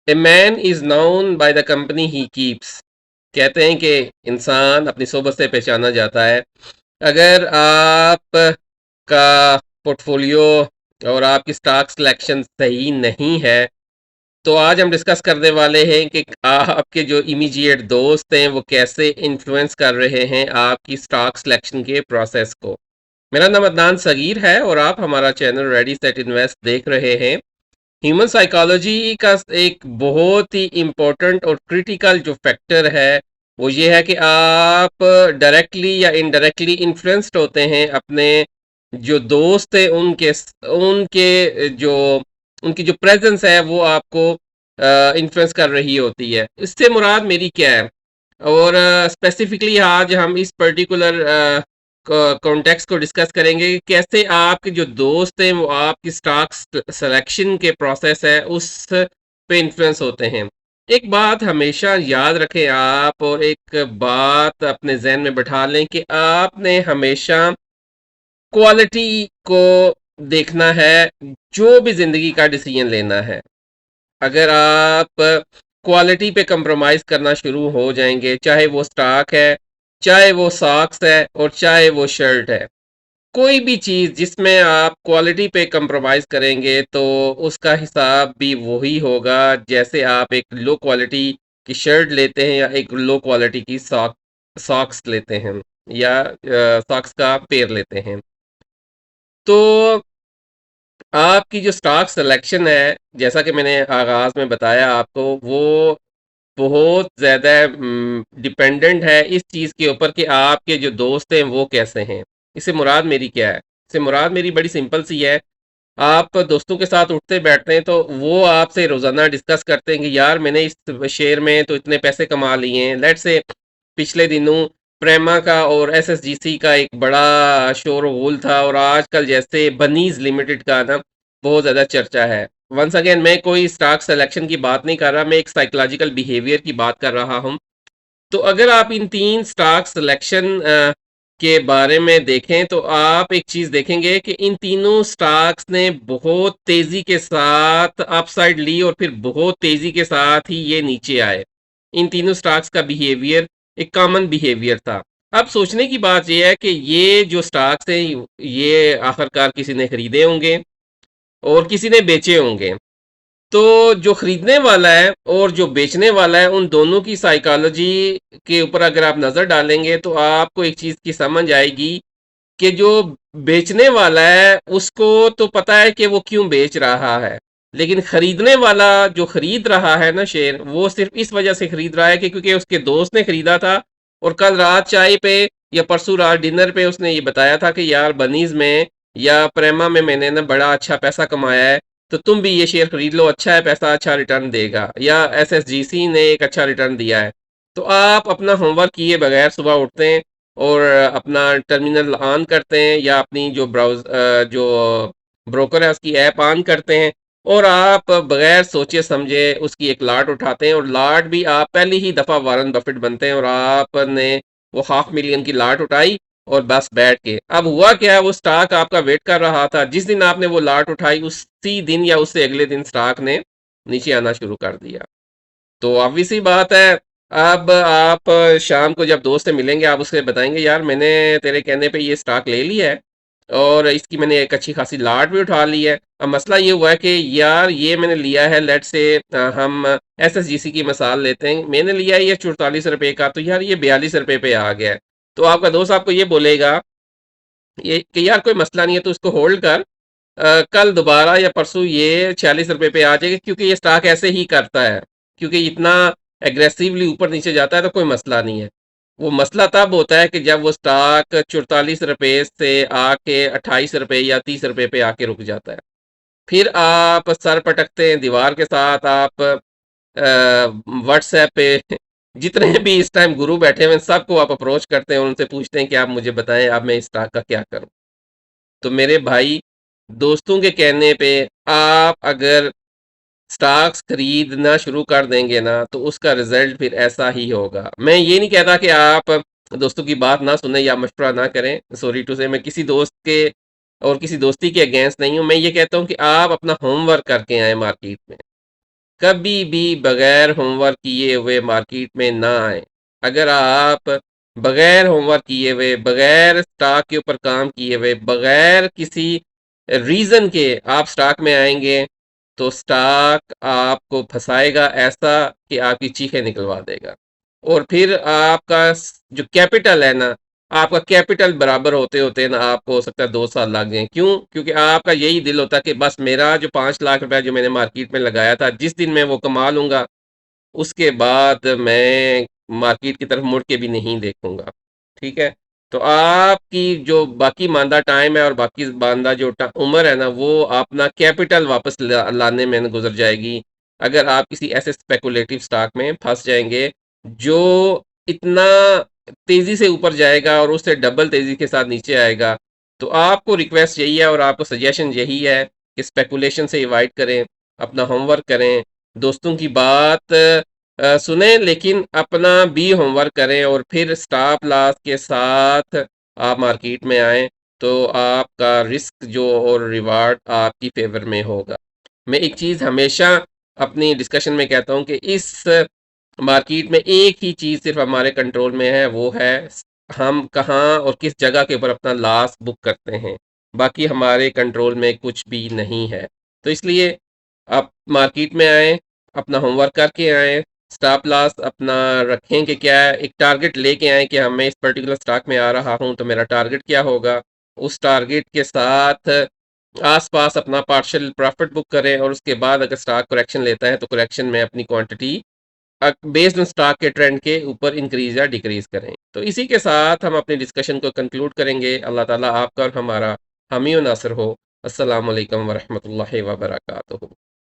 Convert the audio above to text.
A man is known by the company he keeps. कहते हैं कि इंसान अपनी सोबत से पहचाना जाता है। अगर आप का पोर्टफोलियो और आपकी स्टॉक सिलेक्शन सही नहीं है, तो आज हम डिस्कस करने वाले हैं कि आपके जो इमीडिएट दोस्त हैं वो कैसे इन्फ्लुएंस कर रहे हैं आपकी स्टॉक सिलेक्शन के प्रोसेस को। मेरा नाम अदनान सगीर है और आप हमारा चैनल रेडी सेट इन्वेस्ट देख रहे हैं। ह्यूमन साइकोलॉजी का एक बहुत ही इम्पोर्टेंट और क्रिटिकल जो फैक्टर है वो ये है कि आप डायरेक्टली या इनडायरेक्टली इन्फ्लुएंस्ड होते हैं अपने जो दोस्त है उनके उनके जो उनकी जो प्रेजेंस है वो आपको इन्फ्लुएंस कर रही होती है। इससे मुराद मेरी क्या है, और स्पेसिफिकली आज हम इस पर्टिकुलर कॉन्टेक्स्ट को डिस्कस करेंगे कि कैसे आपके जो दोस्त हैं वो आपकी स्टॉक सिलेक्शन के प्रोसेस है उस पे इन्फ्लुएंस होते हैं। एक बात हमेशा याद रखें आप, और एक बात अपने जहन में बैठा लें कि आपने हमेशा क्वालिटी को देखना है जो भी जिंदगी का डिसीजन लेना है। अगर आप क्वालिटी पे कंप्रोमाइज करना शुरू हो जाएंगे, चाहे वो स्टॉक है, चाहे वो सॉक्स है, और चाहे वो शर्ट है, कोई भी चीज जिसमें आप क्वालिटी पे कंप्रोमाइज करेंगे तो उसका हिसाब भी वही होगा जैसे आप एक लो क्वालिटी की शर्ट लेते हैं या एक लो क्वालिटी की सॉक्स लेते हैं या सॉक्स का पेयर लेते हैं। तो आपकी जो स्टॉक सिलेक्शन है, जैसा कि मैंने आगाज में बताया आपको, वो बहुत ज़्यादा डिपेंडेंट है इस चीज़ के ऊपर कि आपके जो दोस्त हैं वो कैसे हैं। इससे मुराद मेरी क्या है? इससे मुराद मेरी बड़ी सिंपल सी है। आप दोस्तों के साथ उठते बैठते हैं तो वो आपसे रोज़ाना डिस्कस करते हैं कि यार मैंने इस शेयर में तो इतने पैसे कमा लिए हैं। लेट्स से पिछले दिनों प्रेमा का और एसएसजीसी का एक बड़ा शोरगुल था, और आजकल जैसे बनीज लिमिटेड का ना बहुत ज़्यादा चर्चा है। वंस अगेन मैं कोई स्टॉक सिलेक्शन की बात नहीं कर रहा, मैं एक साइकोलॉजिकल बिहेवियर की बात कर रहा हूँ। तो अगर आप इन तीन स्टॉक सिलेक्शन के बारे में देखें तो आप एक चीज देखेंगे कि इन तीनों स्टॉक्स ने बहुत तेजी के साथ अपसाइड ली और फिर बहुत तेजी के साथ ही ये नीचे आए। इन तीनों स्टॉक्स का बिहेवियर एक कॉमन बिहेवियर था। अब सोचने की बात यह है कि ये जो स्टॉक्स हैं ये आखिरकार किसी ने खरीदे होंगे और किसी ने बेचे होंगे। तो जो खरीदने वाला है और जो बेचने वाला है उन दोनों की साइकोलॉजी के ऊपर अगर आप नजर डालेंगे तो आपको एक चीज की समझ आएगी कि जो बेचने वाला है उसको तो पता है कि वो क्यों बेच रहा है, लेकिन खरीदने वाला जो खरीद रहा है ना शेयर, वो सिर्फ इस वजह से खरीद रहा है कि क्योंकि उसके दोस्त ने खरीदा था और कल रात चाय पे या परसों रात डिनर पे उसने ये बताया था कि यार बनीज में या प्रेमा में मैंने ना बड़ा अच्छा पैसा कमाया है, तो तुम भी ये शेयर खरीद लो, अच्छा है, पैसा अच्छा रिटर्न देगा, या एसएसजीसी ने एक अच्छा रिटर्न दिया है। तो आप अपना होमवर्क किए बगैर सुबह उठते हैं और अपना टर्मिनल ऑन करते हैं या अपनी जो ब्रोकर है उसकी ऐप ऑन करते हैं, और आप बगैर सोचे समझे उसकी एक लाट उठाते हैं, और लाट भी आप पहली ही दफा वारन बफेट बनते हैं और आपने वो 500,000 की लाट उठाई और बस बैठ के। अब हुआ क्या है, वो स्टॉक आपका वेट कर रहा था। जिस दिन आपने वो लाट उठाई उसी दिन या उससे अगले दिन स्टॉक ने नीचे आना शुरू कर दिया। तो ऑब्वियस सी बात है, अब आप शाम को जब दोस्त से मिलेंगे आप उससे बताएंगे यार मैंने तेरे कहने पे ये स्टॉक ले लिया है और इसकी मैंने एक अच्छी खासी लाट भी उठा ली है। अब मसला ये हुआ है कि यार ये मैंने लिया है, लेट से हम एसएसजीसी की मिसाल लेते हैं, मैंने लिया है ये 44 रुपए का, तो यार ये 42 रुपए पे आ गया है। तो आपका दोस्त आपको ये बोलेगा ये कि यार कोई मसला नहीं है, तो उसको होल्ड कर, कल दोबारा या परसों ये 46 रुपए पे आ जाएगा, क्योंकि ये स्टॉक ऐसे ही करता है, क्योंकि इतना एग्रेसिवली ऊपर नीचे जाता है तो कोई मसला नहीं है। वो मसला तब होता है कि जब वो स्टॉक 44 रुपए से आके 28 रुपए या 30 रुपए पे आके रुक जाता है। फिर आप सर पटकते हैं दीवार के साथ, आप व्हाट्सएप पे जितने भी इस टाइम गुरु बैठे हुए हैं सबको आप अप्रोच करते हैं और उनसे पूछते हैं कि आप मुझे बताएं अब मैं इस स्टॉक का क्या करूं। तो मेरे भाई, दोस्तों के कहने पे आप अगर स्टॉक्स खरीदना शुरू कर देंगे ना तो उसका रिजल्ट फिर ऐसा ही होगा। मैं ये नहीं कहता कि आप दोस्तों की बात ना सुने या मशवरा ना करें, सॉरी टू से, मैं किसी दोस्त के और किसी दोस्ती के अगेंस्ट नहीं हूं। मैं ये कहता हूं कि आप अपना होमवर्क करके आए मार्केट में। कभी भी बगैर होमवर्क किए हुए मार्केट में ना आए। अगर आप बगैर होमवर्क किए हुए, बगैर स्टॉक के ऊपर काम किए हुए, बगैर किसी रीजन के आप स्टॉक में आएंगे, तो स्टॉक आपको फंसाएगा ऐसा कि आपकी चीखें निकलवा देगा। और फिर आपका जो कैपिटल है ना, आपका कैपिटल बराबर होते होते ना आपको हो सकता है 2 साल लग जाए। क्यों? क्योंकि आपका यही दिल होता है कि बस मेरा जो 5 लाख रुपया जो मैंने मार्केट में लगाया था, जिस दिन मैं वो कमा लूंगा, उसके बाद मैं मार्केट की तरफ मुड़ के भी नहीं देखूंगा। ठीक है? तो आपकी जो बाकी मांदा टाइम है और बाकी मांदा जो उम्र है ना, वो अपना कैपिटल वापस लाने में गुजर जाएगी। अगर आप किसी ऐसे स्पेकुलेटिव स्टॉक में फंस जाएंगे जो इतना तेजी से ऊपर जाएगा और उससे डबल तेजी के साथ नीचे आएगा, तो आपको रिक्वेस्ट यही है और आपको सजेशन यही है कि स्पेकुलेशन से अवॉइड करें, अपना होमवर्क करें, दोस्तों की बात सुने, लेकिन अपना भी होमवर्क करें और फिर स्टॉप लॉस के साथ आप मार्केट में आए, तो आपका रिस्क जो और रिवार्ड आपकी फेवर में होगा। मैं एक चीज़ हमेशा अपनी डिस्कशन में कहता हूँ कि इस मार्केट में एक ही चीज़ सिर्फ हमारे कंट्रोल में है, वो है हम कहाँ और किस जगह के ऊपर अपना लॉस बुक करते हैं। बाकी हमारे कंट्रोल में कुछ भी नहीं है। तो इसलिए आप मार्केट में आए, अपना होमवर्क करके आए, स्टॉप लॉस अपना रखें कि क्या है, एक टारगेट लेके आए कि मैं इस पर्टिकुलर स्टॉक में आ रहा हूँ तो मेरा टारगेट क्या होगा। उस टारगेट के साथ आसपास अपना पार्शियल प्रॉफिट बुक करें और उसके बाद अगर स्टॉक करेक्शन लेता है तो करेक्शन में अपनी क्वांटिटी बेस्ड ऑन स्टॉक के ट्रेंड के ऊपर इंक्रीज या डिक्रीज करें। तो इसी के साथ हम अपनी डिस्कशन को कंक्लूड करेंगे। अल्लाह ताला आपका और हमारा हामी और नासिर हो। अस्सलाम वालेकुम वरहमतुल्लाहि वबरकातुहू।